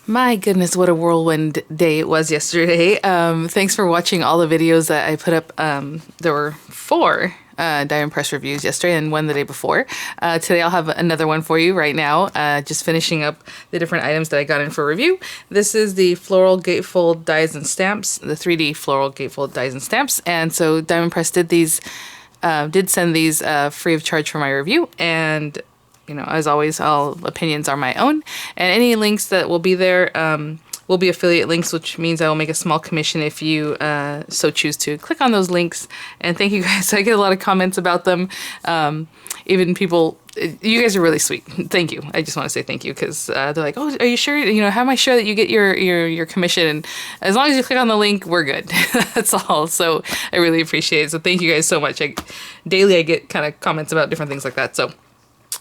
My goodness, what a whirlwind day it was yesterday. Thanks for watching all the videos that I put up. There were 4 Diamond Press reviews yesterday and 1 the day before. Today I'll have another one for you right now, just finishing up the different items that I got in for review. This is the Floral Gatefold dies and stamps, the 3D Floral Gatefold dies and stamps. And so Diamond Press did send these free of charge for my review, and you know, as always, all opinions are my own, and any links that will be there will be affiliate links, which means I will make a small commission if you so choose to click on those links. And thank you guys. I get a lot of comments about them. Even people, you guys are really sweet. Thank you. I just want to say thank you, because they're like, oh, are you sure? You know, how am I sure that you get your commission? And as long as you click on the link, we're good. That's all. So I really appreciate it. So thank you guys so much. Daily I get kind of comments about different things like that. So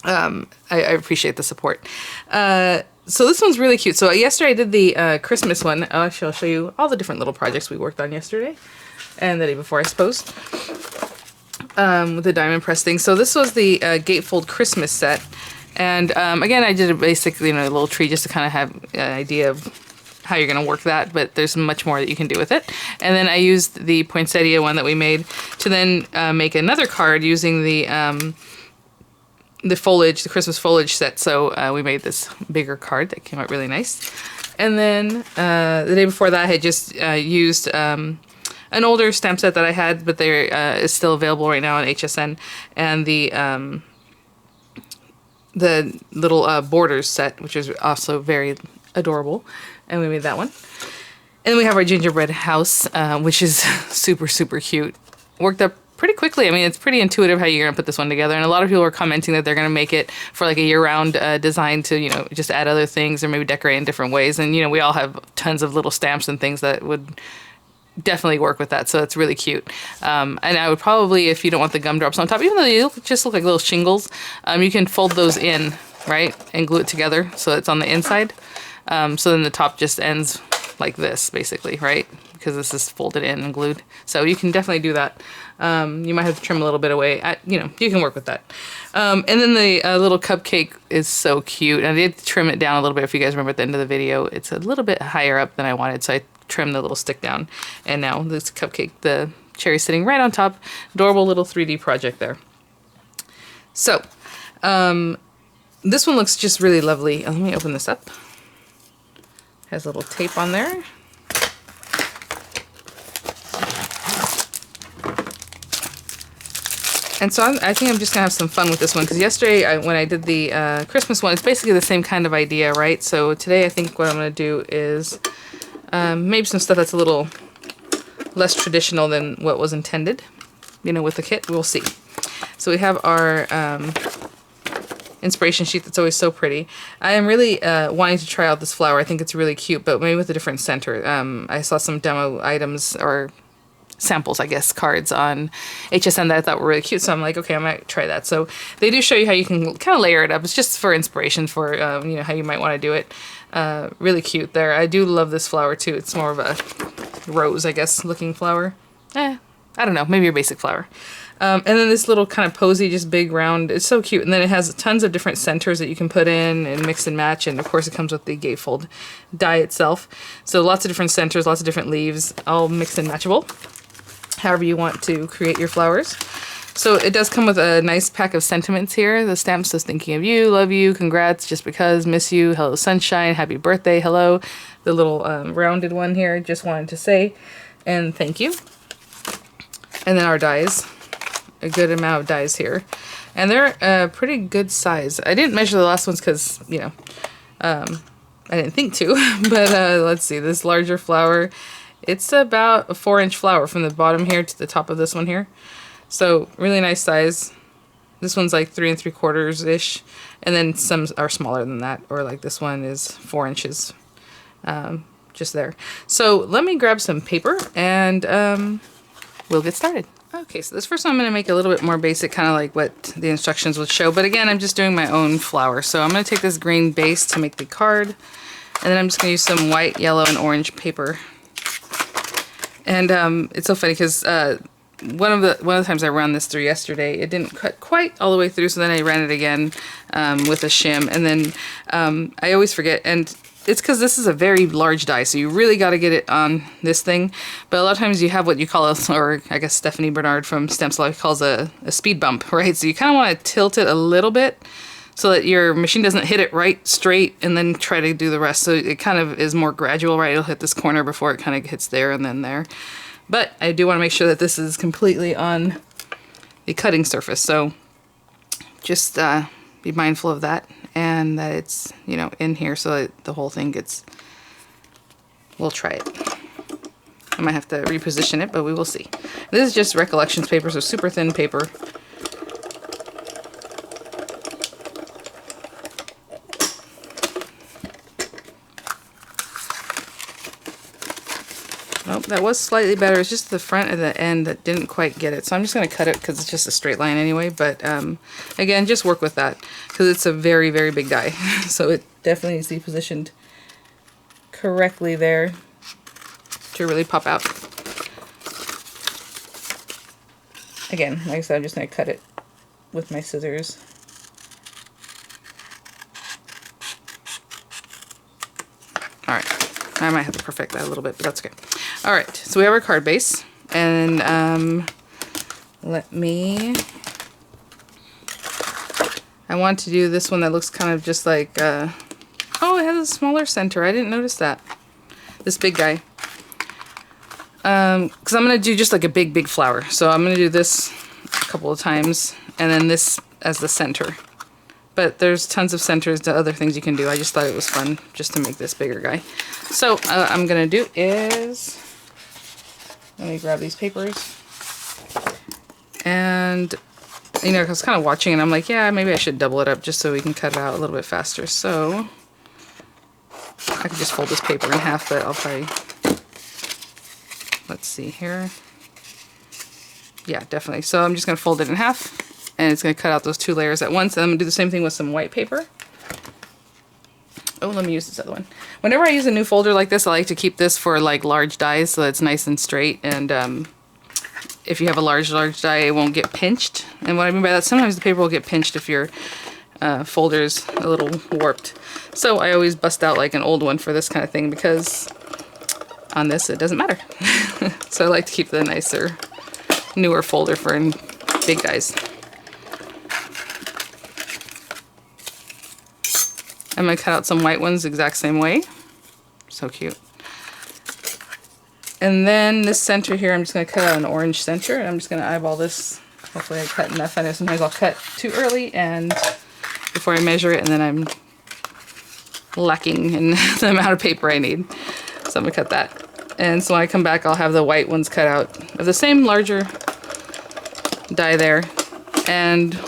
I appreciate the support. So this one's really cute. So yesterday I did the Christmas one. Actually, I'll show you all the different little projects we worked on yesterday and the day before, I suppose, with the Diamond Press thing. So this was the Gatefold Christmas set. And again, I did a basic, you know, little tree just to kind of have an idea of how you're going to work that, but there's much more that you can do with it. And then I used the poinsettia one that we made to then make another card using the foliage, the Christmas foliage set. So we made this bigger card that came out really nice. And then the day before that I had just used an older stamp set that I had, but there is still available right now on HSN, and the little borders set, which is also very adorable, and we made that one. And then we have our gingerbread house, which is super, super cute. Worked up pretty quickly. I mean, it's pretty intuitive how you're going to put this one together. And a lot of people are commenting that they're going to make it for like a year-round design to, you know, just add other things or maybe decorate in different ways. And, you know, we all have tons of little stamps and things that would definitely work with that. So it's really cute. And I would probably, if you don't want the gumdrops on top, even though they just look like little shingles, you can fold those in, right, and glue it together so it's on the inside. So then the top just ends like this, basically, right? Because this is folded in and glued. So you can definitely do that. You might have to trim a little bit away. You know, you can work with that. And then the little cupcake is so cute. And I did trim it down a little bit. If you guys remember at the end of the video, it's a little bit higher up than I wanted. So I trimmed the little stick down. And now this cupcake, the cherry sitting right on top. Adorable little 3D project there. So this one looks just really lovely. Let me open this up. Has a little tape on there. And so I think I'm just going to have some fun with this one, because yesterday when I did the Christmas one, it's basically the same kind of idea, right? So today I think what I'm going to do is maybe some stuff that's a little less traditional than what was intended, you know, with the kit. We'll see. So we have our inspiration sheet that's always so pretty. I am really wanting to try out this flower. I think it's really cute, but maybe with a different center. I saw some demo items or samples, I guess, cards on HSN that I thought were really cute. So I'm like, okay, I might try that. So they do show you how you can kind of layer it up. It's just for inspiration for, you know, how you might want to do it. Really cute there. I do love this flower too. It's more of a rose, I guess, looking flower. I don't know, maybe a basic flower. And then this little kind of posy, just big round, it's so cute. And then it has tons of different centers that you can put in and mix and match. And of course it comes with the Gatefold die itself. So lots of different centers, lots of different leaves, all mixed and matchable, however you want to create your flowers. So it does come with a nice pack of sentiments here. The stamp says thinking of you, love you, congrats, just because, miss you, hello sunshine, happy birthday, hello. The little rounded one here, just wanted to say, and thank you. And then our dies, a good amount of dies here. And they're a pretty good size. I didn't measure the last ones because, you know, I didn't think to, but let's see, this larger flower, it's about a 4-inch flower from the bottom here to the top of this one here. So really nice size. This one's like 3 3/4-ish, and then some are smaller than that, or like this one is 4 inches, just there. So let me grab some paper and we'll get started. Okay, so this first one I'm going to make a little bit more basic, kind of like what the instructions would show. But again, I'm just doing my own flower. So I'm going to take this green base to make the card, and then I'm just going to use some white, yellow, and orange paper. And it's so funny because one of the times I ran this through yesterday, it didn't cut quite all the way through, so then I ran it again with a shim, and then I always forget, and it's because this is a very large die, so you really got to get it on this thing. But a lot of times you have what you call or I guess Stephanie Bernard from Stamps Life calls a speed bump, right? So you kind of want to tilt it a little bit so that your machine doesn't hit it right straight and then try to do the rest. So it kind of is more gradual, right? It'll hit this corner before it kind of hits there and then there. But I do want to make sure that this is completely on the cutting surface. So just be mindful of that, and that it's, you know, in here so that the whole thing gets, we'll try it. I might have to reposition it, but we will see. This is just Recollections paper, so super thin paper. Oh, that was slightly better. It's just the front and the end that didn't quite get it. So I'm just going to cut it because it's just a straight line anyway. But again, just work with that because it's a very, very big die. So it definitely needs to be positioned correctly there to really pop out. Again, like I said, I'm just going to cut it with my scissors. Alright, I might have to perfect that a little bit, but that's okay. Alright, so we have our card base, and let me, I want to do this one that looks kind of just like, oh, it has a smaller center. I didn't notice that. This big guy. Because I'm going to do just like a big, big flower. So I'm going to do this a couple of times, and then this as the center. But there's tons of centers to other things you can do. I just thought it was fun just to make this bigger guy. So I'm going to do is, let me grab these papers. And, you know, I was kind of watching and I'm like, yeah, maybe I should double it up just so we can cut it out a little bit faster. So I could just fold this paper in half, but I'll probably, let's see here. Yeah, definitely. So I'm just going to fold it in half. And it's going to cut out those two layers at once. And I'm going to do the same thing with some white paper. Oh, let me use this other one. Whenever I use a new folder like this, I like to keep this for like large dies so it's nice and straight. And if you have a large die, it won't get pinched. And what I mean by that, sometimes the paper will get pinched if your folder's a little warped. So I always bust out like an old one for this kind of thing because on this it doesn't matter. So I like to keep the nicer, newer folder for big dies. I'm going to cut out some white ones the exact same way. So cute. And then this center here, I'm just going to cut out an orange center. And I'm just going to eyeball this. Hopefully I cut enough. I know sometimes I'll cut too early and before I measure it, and then I'm lacking in the amount of paper I need. So I'm going to cut that. And so when I come back, I'll have the white ones cut out of the same larger die there. And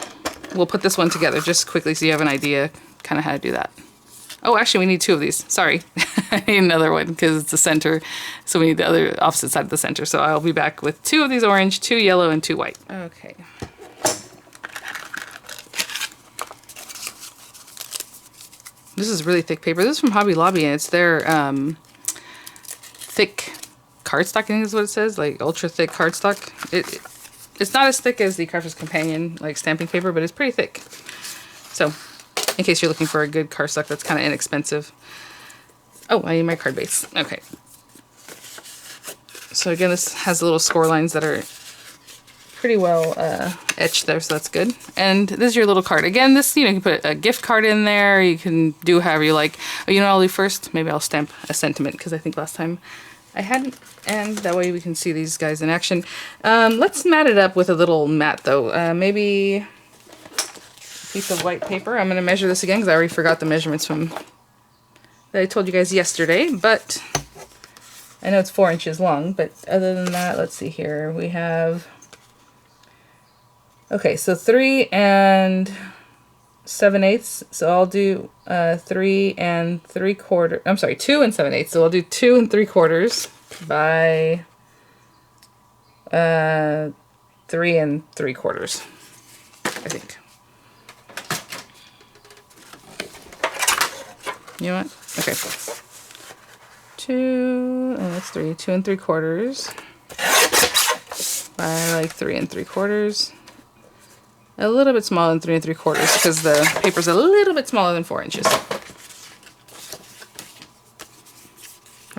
we'll put this one together just quickly so you have an idea kind of how to do that. Oh, actually, we need two of these. Sorry. I need another one because it's the center. So we need the other opposite side of the center. So I'll be back with two of these orange, two yellow, and two white. Okay. This is really thick paper. This is from Hobby Lobby, and it's their thick cardstock, I think is what it says. Like ultra thick cardstock. It's not as thick as the Crafter's Companion, like stamping paper, but it's pretty thick. So, in case you're looking for a good cardstock that's kind of inexpensive. Oh, I need my card base. Okay. So again, this has little score lines that are pretty well etched there, so that's good. And this is your little card. Again, this, you know, you can put a gift card in there. You can do however you like. Oh, you know what I'll do first? Maybe I'll stamp a sentiment, because I think last time I hadn't. And that way we can see these guys in action. Let's mat it up with a little mat, though. Maybe piece of white paper. I'm going to measure this again because I already forgot the measurements from that I told you guys yesterday, but I know it's 4 inches long, but other than that, let's see here. We have, okay, so 3 7/8. So I'll do 3 3/4. I'm sorry, 2 7/8. So I'll do 2 3/4 by 3 3/4, I think. You know what? Okay. 2, and that's 3. 2 3/4 by like 3 3/4. A little bit smaller than 3 3/4 because the paper's a little bit smaller than 4 inches.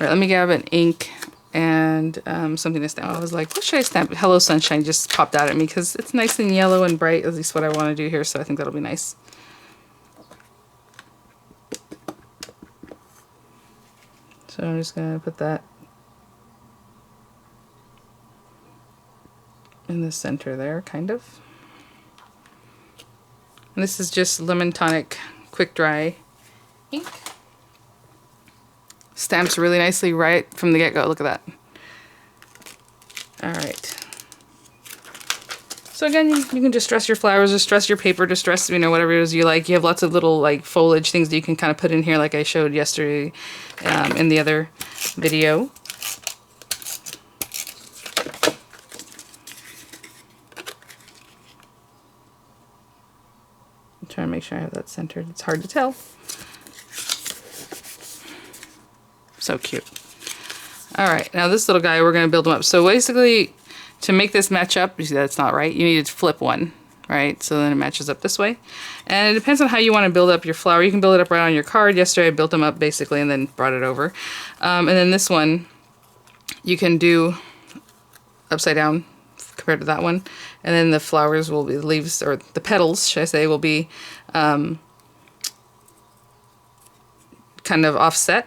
All right, let me grab an ink and something to stamp. I was like, what should I stamp? Hello Sunshine just popped out at me because it's nice and yellow and bright, at least what I want to do here, so I think that'll be nice. So I'm just going to put that in the center there, kind of. And this is just Lemon Tonic Quick Dry ink. Stamps really nicely right from the get-go. Look at that. Alright. So again, you can distress your flowers, distress your paper, distress, you know, whatever it is you like. You have lots of little like foliage things that you can kind of put in here like I showed yesterday in the other video. I'm trying to make sure I have that centered. It's hard to tell. So cute. Alright, now this little guy, we're going to build him up. So basically, to make this match up, you see that's not right, you need to flip one, right? So then it matches up this way. And it depends on how you want to build up your flower. You can build it up right on your card. Yesterday I built them up basically and then brought it over. And then this one, you can do upside down compared to that one. And then the flowers will be, the leaves, or the petals, should I say, will be kind of offset.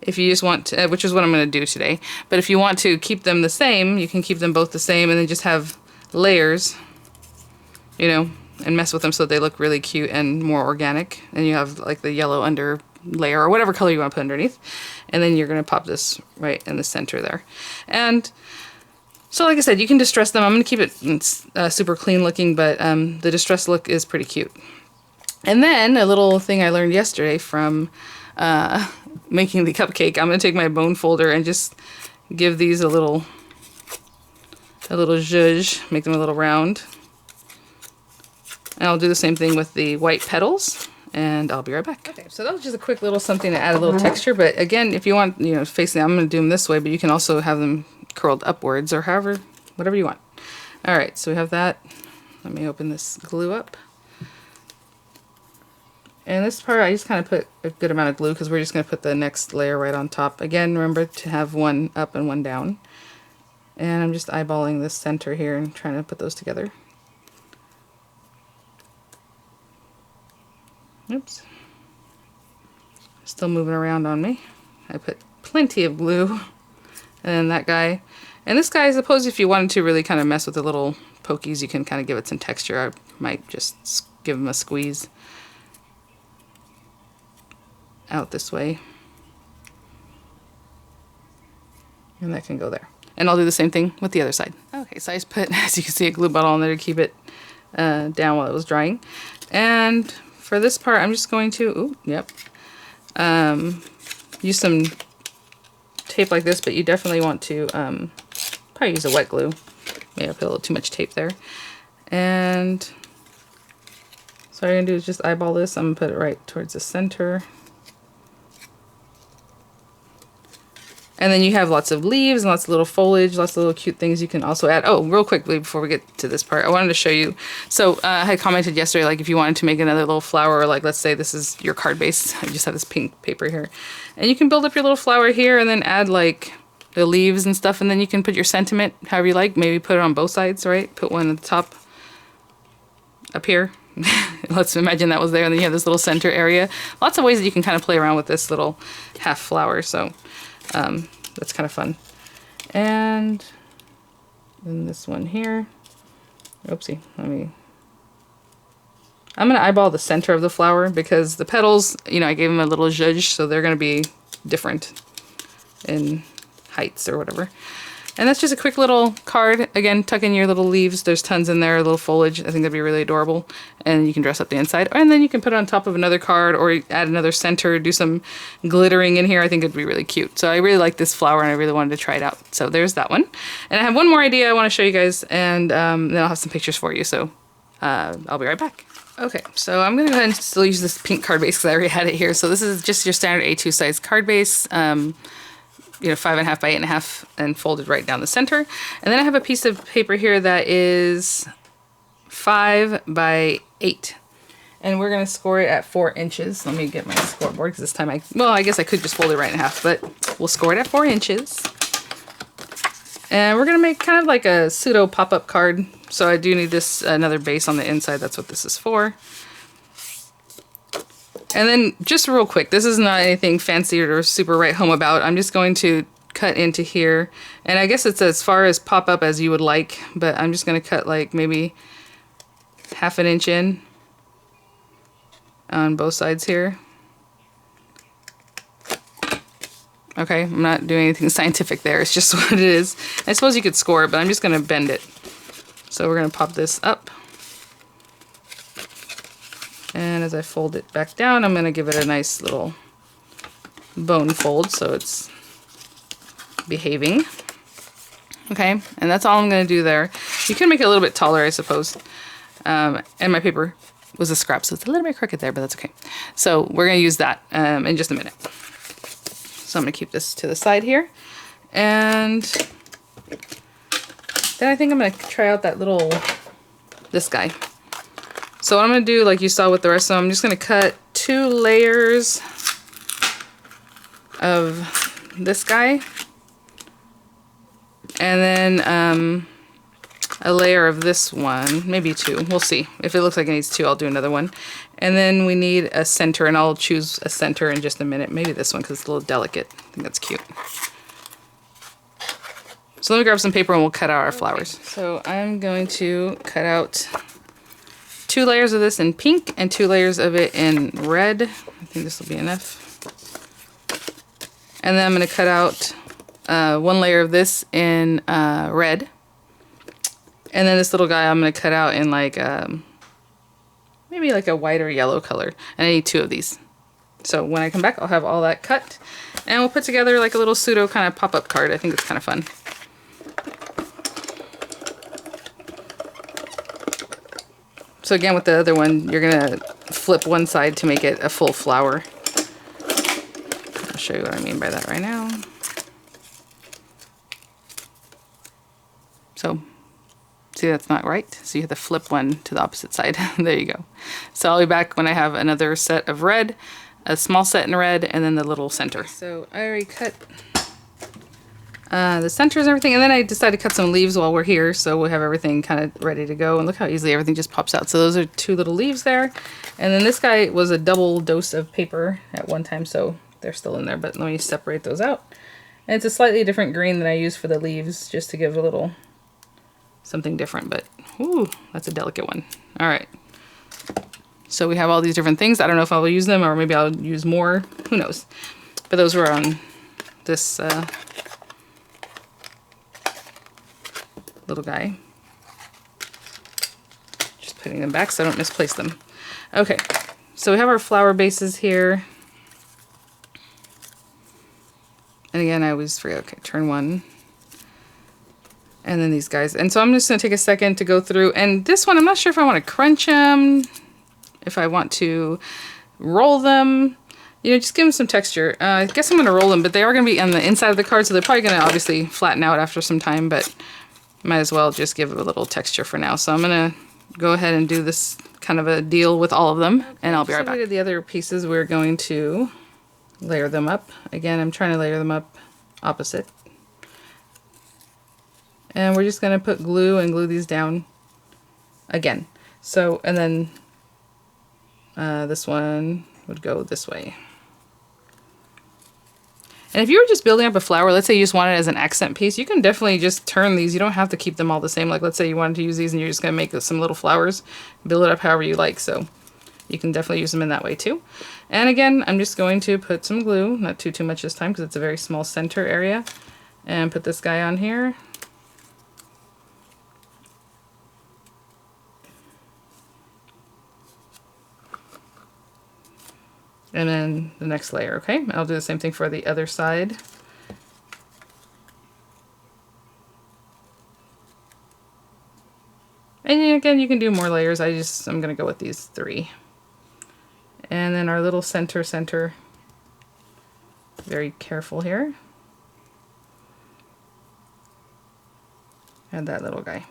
If you just want to, which is what I'm going to do today. But if you want to keep them the same, you can keep them both the same and then just have layers, you know, and mess with them so they look really cute and more organic. And you have like the yellow under layer or whatever color you want to put underneath. And then you're going to pop this right in the center there. And so like I said, you can distress them. I'm going to keep it super clean looking, but the distress look is pretty cute. And then a little thing I learned yesterday from making the cupcake, I'm going to take my bone folder and just give these a little zhuzh, make them a little round. And I'll do the same thing with the white petals, and I'll be right back. Okay, so that was just a quick little something to add a little texture, but again, if you want, you know, facing, I'm going to do them this way, but you can also have them curled upwards or however, whatever you want. Alright, so we have that. Let me open this glue up. And this part I just kind of put a good amount of glue because we're just going to put the next layer right on top. Again, remember to have one up and one down. And I'm just eyeballing this center here and trying to put those together. Oops. Still moving around on me. I put plenty of glue. And then that guy. And this guy, I suppose if you wanted to really kind of mess with the little pokies, you can kind of give it some texture. I might just give him a squeeze out this way, and that can go there. And I'll do the same thing with the other side. Okay, so I just put, as you can see, a glue bottle on there to keep it down while it was drying. And for this part, I'm just going to, use some tape like this, but you definitely want to probably use a wet glue. Maybe I put a little too much tape there. And so what I'm going to do is just eyeball this. I'm going to put it right towards the center. And then you have lots of leaves and lots of little foliage, lots of little cute things you can also add. Oh, real quickly before we get to this part, I wanted to show you. So I had commented yesterday, like if you wanted to make another little flower, or like let's say this is your card base. I just have this pink paper here. And you can build up your little flower here and then add like the leaves and stuff. And then you can put your sentiment however you like. Maybe put it on both sides, right? Put one at the top up here. Let's imagine that was there. And then you have this little center area. Lots of ways that you can kind of play around with this little half flower. So that's kind of fun. And then this one here. Oopsie, I'm going to eyeball the center of the flower because the petals, you know, I gave them a little zhuzh, so they're going to be different in heights or whatever. And that's just a quick little card. Again, tuck in your little leaves. There's tons in there, a little foliage. I think that'd be really adorable. And you can dress up the inside. And then you can put it on top of another card or add another center, do some glittering in here. I think it'd be really cute. So I really like this flower and I really wanted to try it out. So there's that one. And I have one more idea I want to show you guys, and then I'll have some pictures for you. So I'll be right back. Okay, so I'm going to go ahead and still use this pink card base because I already had it here. So this is just your standard A2 size card base. You know, 5.5 by 8.5 and folded right down the center. And then I have a piece of paper here that is 5 by 8. And we're going to score it at 4 inches. Let me get my scoreboard because this time I guess I could just fold it right in half, but we'll score it at 4 inches. And we're going to make kind of like a pseudo pop-up card. So I do need this another base on the inside. That's what this is for. And then just real quick, this is not anything fancy or super write home about. I'm just going to cut into here. And I guess it's as far as pop-up as you would like, but I'm just going to cut like maybe ½ an inch in on both sides here. Okay, I'm not doing anything scientific there, it's just what it is. I suppose you could score it, but I'm just going to bend it. So we're going to pop this up. And as I fold it back down, I'm going to give it a nice little bone fold so it's behaving. Okay, and that's all I'm going to do there. You can make it a little bit taller, I suppose. And my paper was a scrap, so it's a little bit crooked there, but that's okay. So we're going to use that in just a minute. So I'm going to keep this to the side here. And then I think I'm going to try out this guy. So what I'm going to do, like you saw with the rest of them, I'm just going to cut 2 layers of this guy. And then a layer of this one, maybe 2. We'll see. If it looks like it needs 2, I'll do another one. And then we need a center, and I'll choose a center in just a minute. Maybe this one because it's a little delicate. I think that's cute. So let me grab some paper and we'll cut out our flowers. So I'm going to cut out 2 layers of this in pink and 2 layers of it in red. I think this will be enough. And then I'm going to cut out 1 layer of this in red. And then this little guy I'm going to cut out in like maybe like a white or yellow color. And I need 2 of these. So when I come back, I'll have all that cut. And we'll put together like a little pseudo kind of pop-up card. I think it's kind of fun. So again, with the other one, you're going to flip one side to make it a full flower. I'll show you what I mean by that right now. So, see, that's not right. So you have to flip one to the opposite side. There you go. So I'll be back when I have another set of red, a small set in red, and then the little center. So I already cut the centers and everything, and then I decided to cut some leaves while we're here, so we'll have everything kind of ready to go. And look how easily everything just pops out. So those are 2 little leaves there. And then this guy was a double dose of paper at one time, so they're still in there, but let me separate those out. And it's a slightly different green than I use for the leaves, just to give a little something different, but ooh, that's a delicate one. All right. So we have all these different things. I don't know if I will use them or maybe I'll use more. Who knows? But those were on this little guy. Just putting them back so I don't misplace them. Okay. So we have our flower bases here. And again, I always forget. Okay, turn 1. And then these guys. And so I'm just going to take a second to go through. And this one, I'm not sure if I want to crunch them, if I want to roll them. You know, just give them some texture. I guess I'm going to roll them, but they are going to be on the inside of the card, so they're probably going to obviously flatten out after some time, but might as well just give it a little texture for now. So I'm going to go ahead and do this kind of a deal with all of them, okay, and I'll be right back. So we did the other pieces. We're going to layer them up. Again, I'm trying to layer them up opposite. And we're just going to put glue and glue these down again. So, and then this one would go this way. And if you were just building up a flower, let's say you just want it as an accent piece, you can definitely just turn these. You don't have to keep them all the same. Like let's say you wanted to use these and you're just going to make some little flowers, build it up however you like. So you can definitely use them in that way too. And again, I'm just going to put some glue, not too much this time because it's a very small center area, and put this guy on here. And then the next layer, okay? I'll do the same thing for the other side. And again, you can do more layers. I'm gonna go with these 3. And then our little center. Very careful here. And that little guy.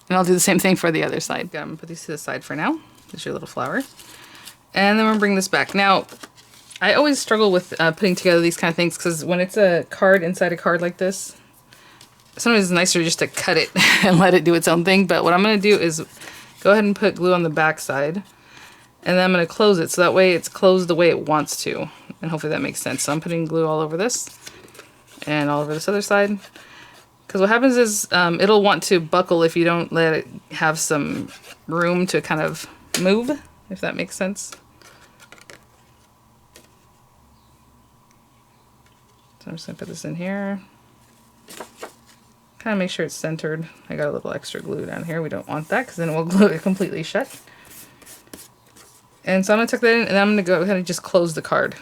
And I'll do the same thing for the other side. I'm gonna put these to the side for now. There's your little flower. And then we're gonna bring this back. Now, I always struggle with putting together these kind of things because when it's a card inside a card like this, sometimes it's nicer just to cut it and let it do its own thing. But what I'm going to do is go ahead and put glue on the back side. And then I'm going to close it so that way it's closed the way it wants to. And hopefully that makes sense. So I'm putting glue all over this and all over this other side. Because what happens is it'll want to buckle if you don't let it have some room to kind of move, if that makes sense. So I'm just going to put this in here. Kind of make sure it's centered. I got a little extra glue down here. We don't want that because then we'll glue it completely shut. And so I'm going to tuck that in and I'm going to go ahead and just close the card.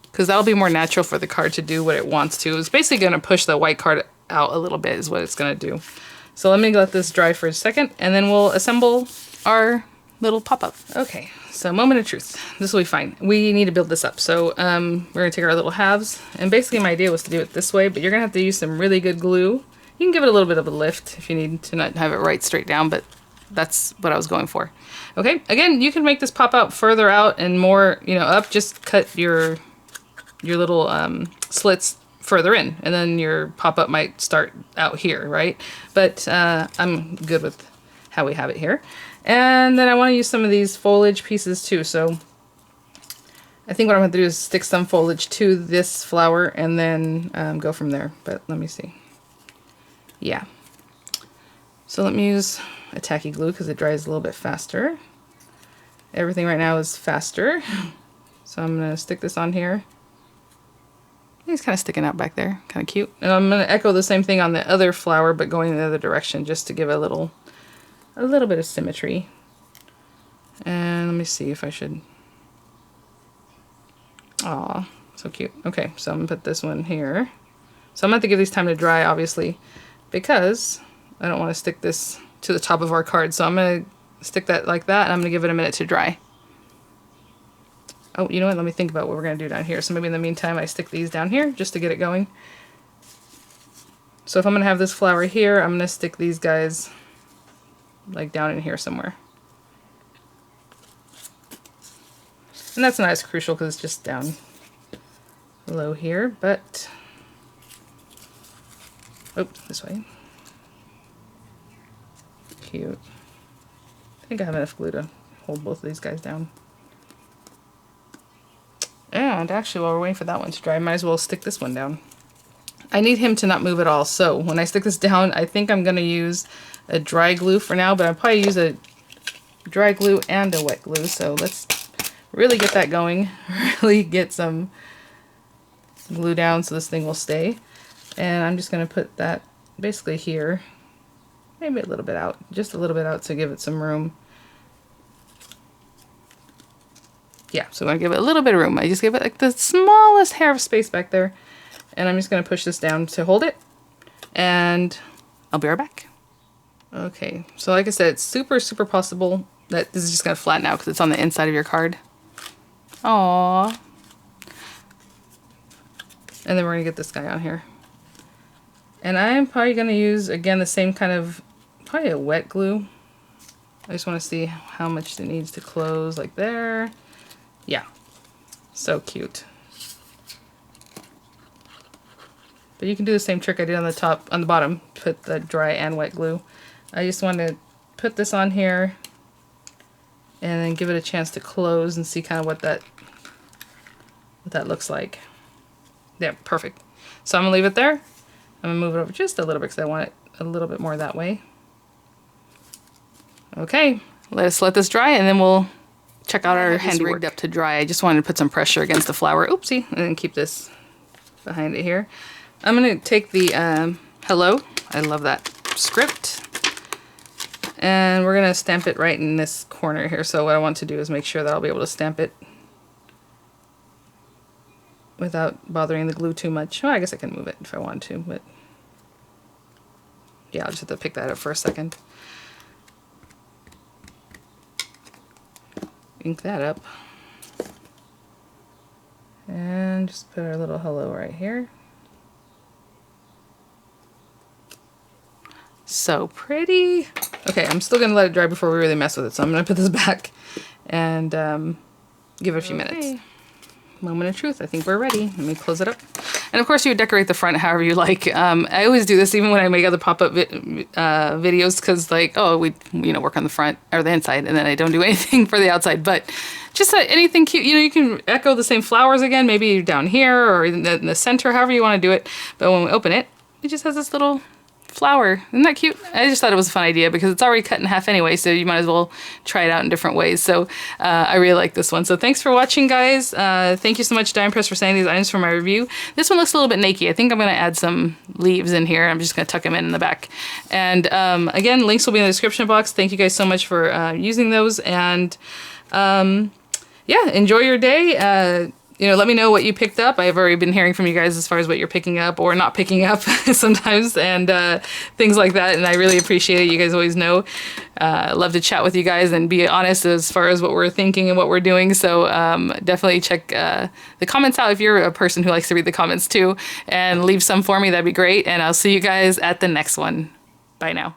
Because that'll be more natural for the card to do what it wants to. It's basically going to push the white card out a little bit is what it's going to do. So let me let this dry for a second and then we'll assemble our little pop-up. Okay, so moment of truth. This will be fine. We need to build this up. So we're going to take our little halves. And basically my idea was to do it this way, but you're going to have to use some really good glue. You can give it a little bit of a lift if you need to not have it right straight down, but that's what I was going for. Okay, again, you can make this pop out further out and more, you know, up. Just cut your little slits further in, and then your pop-up might start out here, right? But I'm good with how we have it here. And then I want to use some of these foliage pieces too, so I think what I'm going to do is stick some foliage to this flower and then go from there. But let me see. Yeah. So let me use a tacky glue because it dries a little bit faster. Everything right now is faster. So I'm going to stick this on here. He's kind of sticking out back there. Kind of cute. And I'm going to echo the same thing on the other flower, but going in the other direction just to give it a little bit of symmetry. And let me see if I should... Aw, so cute. Okay, so I'm going to put this one here. So I'm going to have to give these time to dry, obviously, because I don't want to stick this to the top of our card. So I'm going to stick that like that, and I'm going to give it a minute to dry. Oh, you know what? Let me think about what we're going to do down here. So maybe in the meantime, I stick these down here just to get it going. So if I'm going to have this flower here, I'm going to stick these guys like down in here somewhere. And that's not as crucial because it's just down low here, but... Oh, this way. Cute. I think I have enough glue to hold both of these guys down. And actually, while we're waiting for that one to dry, I might as well stick this one down. I need him to not move at all, so when I stick this down, I think I'm going to use a dry glue for now, but I'll probably use a dry glue and a wet glue, so let's really get that going. Really get some glue down so this thing will stay. And I'm just going to put that basically here, maybe a little bit out, just a little bit out to give it some room. Yeah, so I'm going to give it a little bit of room. I just give it like the smallest hair of space back there. And I'm just going to push this down to hold it. And I'll be right back. Okay, so like I said, it's super, super possible that this is just going to flatten out because it's on the inside of your card. Aww. And then we're going to get this guy on here. And I'm probably going to use, again, the same kind of, probably a wet glue. I just want to see how much it needs to close, like there. Yeah, so cute. But you can do the same trick I did on the top, on the bottom, put the dry and wet glue. I just want to put this on here and then give it a chance to close and see kind of what that looks like. Yeah, perfect. So I'm gonna leave it there. I'm gonna move it over just a little bit because I want it a little bit more that way. Okay, let's let this dry and then we'll check out our handiwork. Rigged up to dry. I just wanted to put some pressure against the flower. Oopsie, and then keep this behind it here. I'm gonna take the hello. I love that script. And we're gonna stamp it right in this corner here. So what I want to do is make sure that I'll be able to stamp it without bothering the glue too much. Well, I guess I can move it if I want to, but yeah, I'll just have to pick that up for a second. Ink that up. And just put our little hello right here. So pretty. Okay, I'm still gonna let it dry before we really mess with it, so I'm gonna put this back and give it a few minutes. Moment of truth. I think we're ready. Let me close it up. And of course, you would decorate the front however you like. I always do this even when I make other pop-up videos, because like, oh, we work on the front or the inside, and then I don't do anything for the outside. But just anything cute. You can echo the same flowers again, maybe down here or in the center, however you want to do it. But when we open it, it just has this little flower. Isn't that cute? I just thought it was a fun idea because it's already cut in half anyway, so you might as well try it out in different ways. So I really like this one. So thanks for watching, guys. Thank you so much, Dime Press, for sending these items for my review. This one looks a little bit naked. I think I'm going to add some leaves in here. I'm just going to tuck them in the back. And again, links will be in the description box. Thank you guys so much for using those. And yeah, enjoy your day. Let me know what you picked up. I've already been hearing from you guys as far as what you're picking up or not picking up sometimes, and things like that. And I really appreciate it. You guys always know. Love to chat with you guys and be honest as far as what we're thinking and what we're doing. So definitely check the comments out if you're a person who likes to read the comments too, and leave some for me. That'd be great. And I'll see you guys at the next one. Bye now.